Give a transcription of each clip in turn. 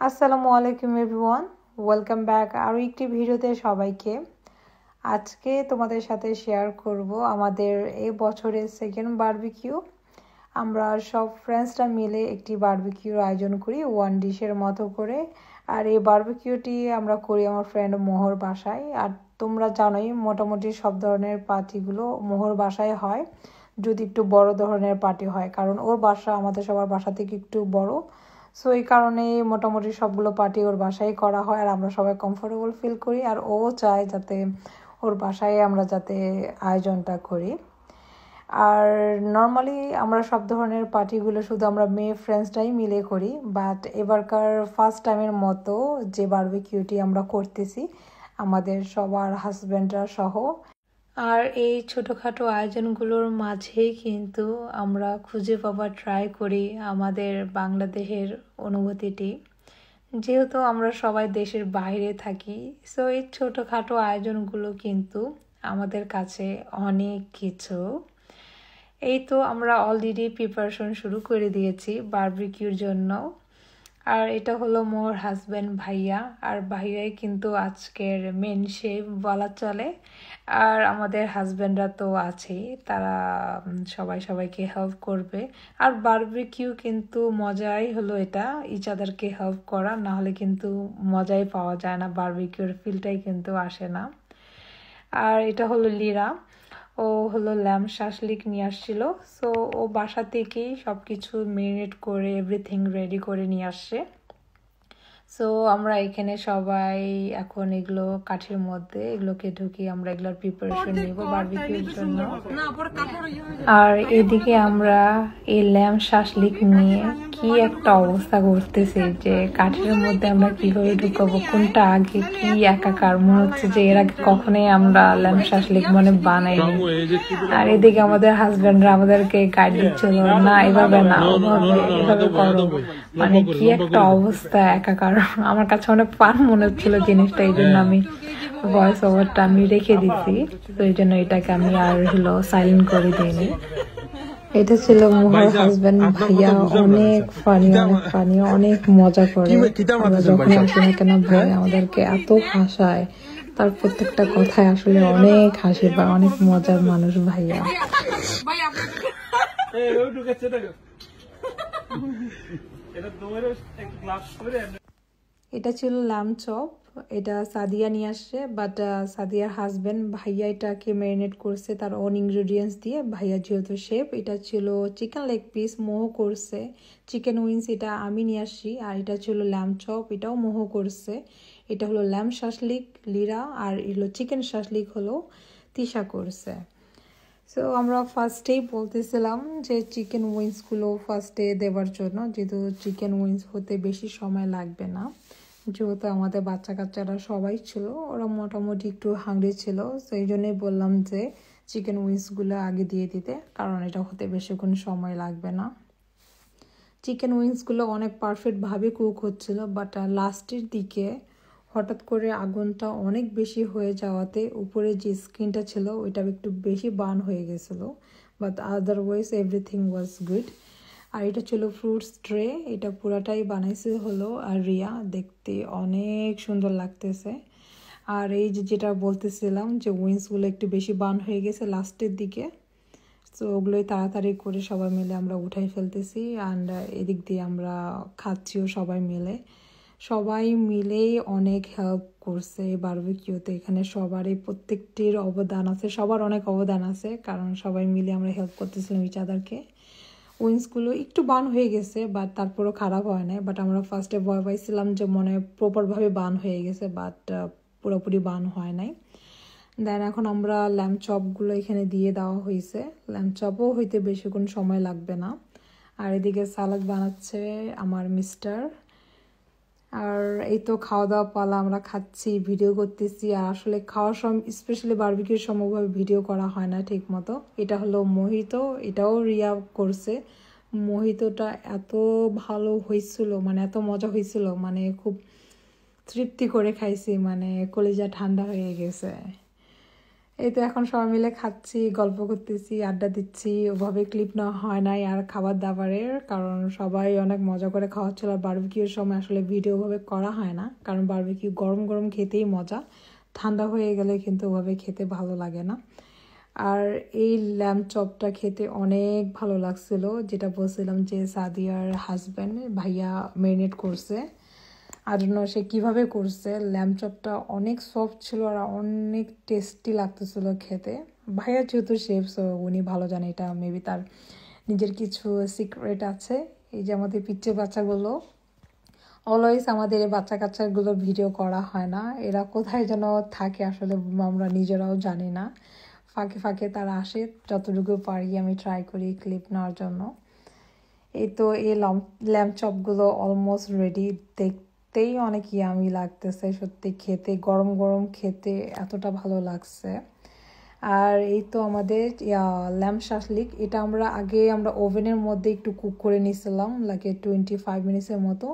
আসসালামু আলাইকুম everyone, welcome back আরও একটি ভিডিওতে সবাইকে। আজকে তোমাদের সাথে শেয়ার করব আমাদের এই বছরের সেকেন্ড বারবিকিউ। আমরা সব ফ্রেন্ডসরা মিলে একটি বারবিকিউর আয়োজন করি ওয়ান ডিশের মতো করে। আর এই বারবিকিউটি আমরা করি আমার ফ্রেন্ড মোহর বাসায়। আর তোমরা জানোই মোটামুটি সব ধরনের পার্টিগুলো মোহর বাসায় হয়, যদি একটু বড় ধরনের পার্টি হয়, কারণ ওর বাসা আমাদের সবার বাসা থেকে একটু বড়। সো এই কারণে মোটামুটি সবগুলো পার্টি ওর বাসায় করা হয় আর আমরা সবাই কমফোর্টেবল ফিল করি। আর ও চায় যাতে ওর বাসায় আমরা যাতে আয়োজনটা করি। আর নর্মালি আমরা সব ধরনের পার্টিগুলো শুধু আমরা মেয়ে ফ্রেন্ডসটাই মিলে করি, বাট এবারকার ফার্স্ট টাইমের মতো যে বারবিকিউটি আমরা করতেছি আমাদের সবার হাজব্যান্ডরা সহ। আর এই ছোটোখাটো আয়োজনগুলোর মাঝেই কিন্তু আমরা খুঁজে পাবার ট্রাই করি আমাদের বাংলাদেশের অনুভূতিটি, যেহেতু আমরা সবাই দেশের বাইরে থাকি। সো এই ছোটোখাটো আয়োজনগুলো কিন্তু আমাদের কাছে অনেক কিছু। এই তো আমরা অলরেডি প্রিপারেশন শুরু করে দিয়েছি বারবিকিউর জন্য। আর এটা হলো মোর হাজব্যান্ড ভাইয়া, আর ভাইয়াই কিন্তু আজকের মেন শেফ বলা চলে। আর আমাদের হাজব্যান্ডরা তো আছেই, তারা সবাই সবাইকে হেল্প করবে। আর বারবিকিউ কিন্তু মজাই হলো এটা, ইচ আদারকে হেল্প করা, না হলে কিন্তু মজাই পাওয়া যায় না, বারবিকিউর ফিলটাই কিন্তু আসে না। আর এটা হলো লিরা, ও হলো ল্যাম্ব শাসলিক নিয়ে আসছিল। সো ও বাসা থেকেই সব কিছু মেরিনেট করে এভরিথিং রেডি করে নিয়ে আসছে। সো আমরা এখানে সবাই এখন এগুলো কাঠের মধ্যে এগুলোকে ঢুকিয়ে আমরা এগুলোর প্রিপারেশন নিব বারবিকিউর জন্য। আর এদিকে আমরা এই ল্যাম্ব শাসলিক নিয়ে কি একটা অবস্থা করতেছি যে কাঠের মধ্যে আমরা কিভাবে ঢুকাবো, কোনটা আগে কি একাকার। মনে হচ্ছে যে এর আগে কখনোই আমরা ল্যাম্ব শাসলিক বানাইনি। আর এদিকে আমাদের হাজবেন্ডরা আমাদেরকে গাইড দিচ্ছিল, না এভাবে না, ওভাবে এভাবে করো। মানে কি একটা অবস্থা একাকার। আমার কাছে অনেক ফান মনে হচ্ছিল জিনিসটা, এই জন্য আমি ভয়েস ওভারটা আমি রেখে দিছি। তো এই জন্য এটাকে আমি আর হলো সাইলেন্ট করে দিইনি। এটা ছিল মোহর হাজবেন্ড ভাইয়া, অনেক ফানি অনেক মজা করে। আমরা যখন আসি না কেন ভাই আমাদেরকে এত হাসায়, তার প্রত্যেকটা কথায় আসলে অনেক হাসি বা অনেক মজার মানুষ ভাইয়া। এটা ছিল ল্যাম্ব চপ, এটা সাদিয়া নিয়ে আসছে, বাট সাদিয়ার হাজবেন্ড ভাইয়া এটাকে ম্যারিনেট করছে তার ওন ইনগ্রেডিয়েন্টস দিয়ে। ভাইয়া যেহেতু শেফ। এটা ছিল চিকেন লেগ পিস, মোহো করছে। চিকেন উইংস এটা আমি নিয়ে আসছি। আর এটা ছিল ল্যাম্ব চপ, এটাও মোহো করছে। এটা হলো ল্যাম্ব শাসলিক লিরা, আর এগুলো চিকেন শাসলিক হলো তিশা করছে। সো আমরা ফার্স্টেই বলতেছিলাম যে চিকেন উইংসগুলো ফার্স্টে দেওয়ার জন্য, যেহেতু চিকেন উইংস হতে বেশি সময় লাগবে না, যেহেতু আমাদের বাচ্চা কাচ্চারা সবাই ছিল, ওরা মোটামুটি একটু হাংরি ছিল। সেই জন্যই বললাম যে চিকেন উইংসগুলো আগে দিয়ে দিতে, কারণ এটা হতে বেশিক্ষণ সময় লাগবে না। চিকেন উইংসগুলো অনেক পারফেক্টভাবে কুক হচ্ছিল, বাট লাস্টের দিকে হঠাৎ করে আগুনটা অনেক বেশি হয়ে যাওয়াতে উপরে যে স্কিনটা ছিল ওইটা একটু বেশি বার্ন হয়ে গেছিলো, but otherwise everything was good. আর এটা ছিল ফ্রুটস ট্রে, এটা পুরাটাই বানাইছে হলো আর রিয়া, দেখতে অনেক সুন্দর লাগতেছে। আর এই যে যেটা বলতেছিলাম যে উইংসগুলো একটু বেশি বার্ন হয়ে গেছে লাস্টের দিকে, তো ওগুলোই তাড়াতাড়ি করে সবাই মিলে আমরা উঠাই ফেলতেছি। অ্যান্ড এদিক দিয়ে আমরা খাচ্ছিও সবাই মিলে। সবাই মিলেই অনেক হেল্প করছে এই বারবিকিউতে। এখানে সবারই প্রত্যেকটির অবদান আছে, সবার অনেক অবদান আছে, কারণ সবাই মিলে আমরা হেল্প করতেছিলাম ইচ আদারকে। উইংসগুলো একটু বার্ন হয়ে গেছে, বাট তারপরও খারাপ হয় না। বাট আমরা ফার্স্টে ভয় পাইছিলাম যে মনে প্রপারভাবে বার্ন হয়ে গেছে, বাট পুরোপুরি বার্ন হয় নাই। দেন এখন আমরা ল্যাম্ব চপগুলো এখানে দিয়ে দেওয়া হয়েছে। ল্যাম্ব চপও হইতে বেশিক্ষণ সময় লাগবে না। আর এদিকে সালাদ বানাচ্ছে আমার মিস্টার। আর এই তো খাওয়া দাওয়া পালা, আমরা খাচ্ছি, ভিডিও করতেছি। আর আসলে খাওয়ার সময় স্পেশালি বারবিকিউর সময়ভাবে ভিডিও করা হয় না ঠিক মতো। এটা হলো মোহিতো, এটাও রিয়া করছে। মোহিতোটা এত ভালো হয়েছিল, মানে এত মজা হয়েছিল, মানে খুব তৃপ্তি করে খাইছি, মানে কলিজা ঠান্ডা হয়ে গেছে। এই তো এখন সবাই মিলে খাচ্ছি, গল্প করতেছি, আড্ডা দিচ্ছি। ওভাবে ক্লিপ নেওয়া হয় নাই আর খাবার দাবারের, কারণ সবাই অনেক মজা করে খাওয়াচ্ছিল। আর বারবিকিউর সময় আসলে ভিডিও ওভাবে করা হয় না, কারণ বারবিকিউ গরম গরম খেতেই মজা, ঠান্ডা হয়ে গেলে কিন্তু ওভাবে খেতে ভালো লাগে না। আর এই ল্যাম্ব চপটা খেতে অনেক ভালো লাগছিল, যেটা বলছিলাম যে সাদিয়ার হাজব্যান্ড ভাইয়া ম্যারিনেট করছে। আর জন্য সে কীভাবে করছে, ল্যাম্ব চপটা অনেক সফট ছিল আর অনেক টেস্টি লাগতেছিল খেতে। ভাইয়া যেহেতু শেফ, সো উনি ভালো জানে, এটা মেবি তার নিজের কিছু সিক্রেট আছে। এই যে আমাদের পিচ্চে বাচ্চাগুলো, অলওয়েজ আমাদের এই বাচ্চা কাচ্চাগুলো ভিডিও করা হয় না, এরা কোথায় যেন থাকে আসলে আমরা নিজেরাও জানি না। ফাঁকে ফাঁকে তারা আসে, যতটুকু পারি আমি ট্রাই করি ক্লিপ নেওয়ার জন্য। এই তো এই ল্যাম্ব চপগুলো অলমোস্ট রেডি, দেখতেই অনেক ইয়ামি লাগতেছে, সত্যি খেতে গরম গরম খেতে এতটা ভালো লাগছে। আর এই তো আমাদের ল্যাম্ব শাসলিক, এটা আমরা ওভেনের মধ্যে একটু কুক করে নিয়েছিলাম, লাগে 25 মিনিটসের মতো।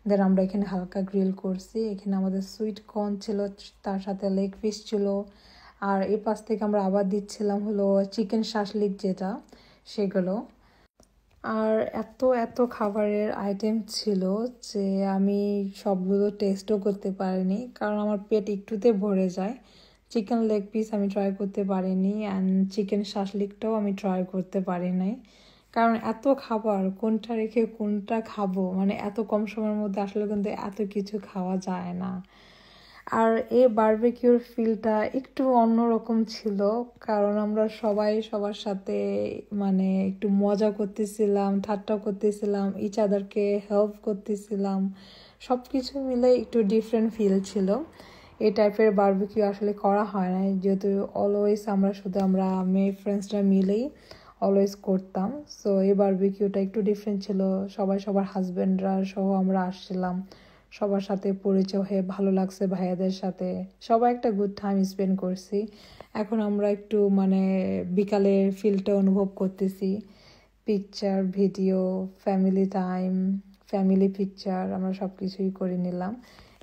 দেন আমরা এখানে হালকা গ্রিল করছি। এখানে আমাদের সুইট কর্ন ছিল, তার সাথে লেগ পিস ছিল। আর এই পাশ থেকে আমরা আবার দিচ্ছিলাম হলো চিকেন শাসলিক, যেটা সেগুলো। আর এত এত খাবারের আইটেম ছিল যে আমি সবগুলো টেস্টও করতে পারিনি, কারণ আমার পেট একটুতে ভরে যায়। চিকেন লেগ পিস আমি ট্রাই করতে পারিনি, অ্যান্ড চিকেন শাসলিকটাও আমি ট্রাই করতে পারি নাই, কারণ এত খাবার কোনটা রেখে কোনটা খাবো, মানে এত কম সময়ের মধ্যে আসলে কিন্তু এত কিছু খাওয়া যায় না। আর এই বারবিকিউর ফিলটা একটু অন্যরকম ছিল, কারণ আমরা সবাই সবার সাথে মানে একটু মজা করতেছিলাম, ঠাট্টা করতেছিলাম, ইচ আদারকে হেল্প করতেছিলাম, সব কিছু মিলে একটু ডিফারেন্ট ফিল ছিল। এই টাইপের বারবিকিউ আসলে করা হয় না, যেহেতু অলওয়েজ আমরা মেয়ে ফ্রেন্ডসরা মিলেই অলওয়েজ করতাম। সো এই বারবিকিউটা একটু ডিফারেন্ট ছিল, সবাই সবার হাজব্যান্ডরা সহ আমরা আসছিলাম, সবার সাথে পরিচয় হয়ে ভালো লাগছে, ভাইয়াদের সাথে সবাই একটা গুড টাইম স্পেন্ড করছি। এখন আমরা একটু মানে বিকালের ফিলটা অনুভব করতেছি, picture video, family time, family picture আমরা সব কিছুই করে নিলাম।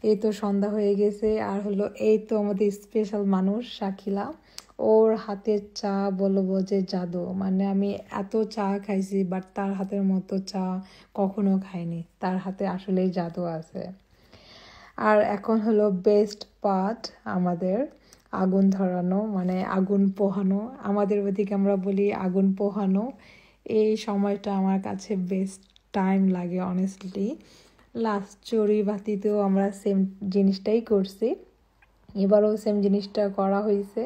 এই তো সন্ধ্যা হয়ে গেছে, আর হলো এই তো আমাদের স্পেশাল মানুষ শাকিলা, ওর হাতের চা বলবো যে জাদু, মানে আমি এত চা খাইছি বাট তার হাতের মতো চা কখনো খাইনি, তার হাতে আসলেই জাদু আছে। আর এখন হলো বেস্ট পার্ট আমাদের, আগুন ধরানো, মানে আগুন পোহানো, আমাদের ওদিকে আমরা বলি আগুন পোহানো। এই সময়টা আমার কাছে বেস্ট টাইম লাগে অনেস্টলি। লাস্ট চড়ুই বাতিতেও আমরা সেম জিনিসটাই করছি, এবারও সেম জিনিসটা করা হয়েছে।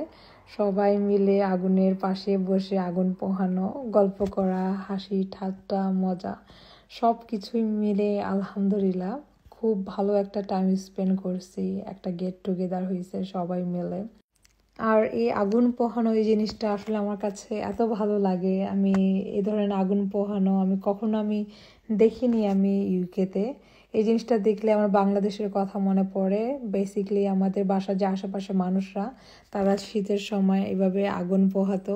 সবাই মিলে আগুনের পাশে বসে আগুন পোহানো, গল্প করা, হাসি ঠাট্টা মজা সব কিছুই মিলে আলহামদুলিল্লাহ খুব ভালো একটা টাইম স্পেন্ড করছি, একটা গেট টুগেদার হয়েছে সবাই মিলে। আর এই আগুন পোহানো এই জিনিসটা আসলে আমার কাছে এত ভালো লাগে, আমি এই ধরনের আগুন পোহানো কখনো দেখিনি আমি ইউকেতে। এই জিনিসটা দেখলে আমার বাংলাদেশের কথা মনে পড়ে। বেসিক্যালি আমাদের বাসার যে আশেপাশে মানুষরা, তারা শীতের সময় এভাবে আগুন পোহাতো,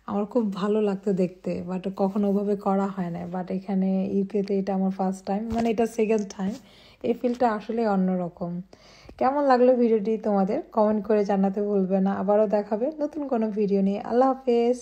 আমার খুব ভালো লাগতো দেখতে, বাট কখনো ওভাবে করা হয় না। বাট এখানে ইউকেতে এটা আমার ফার্স্ট টাইম, মানে এটা সেকেন্ড টাইম। এই ফিলটা আসলে অন্যরকম। কেমন লাগলো ভিডিওটি তোমাদের কমেন্ট করে জানাতে ভুলবে না। আবারও দেখাবে নতুন কোনো ভিডিও নিয়ে। আল্লাহ হাফেজ।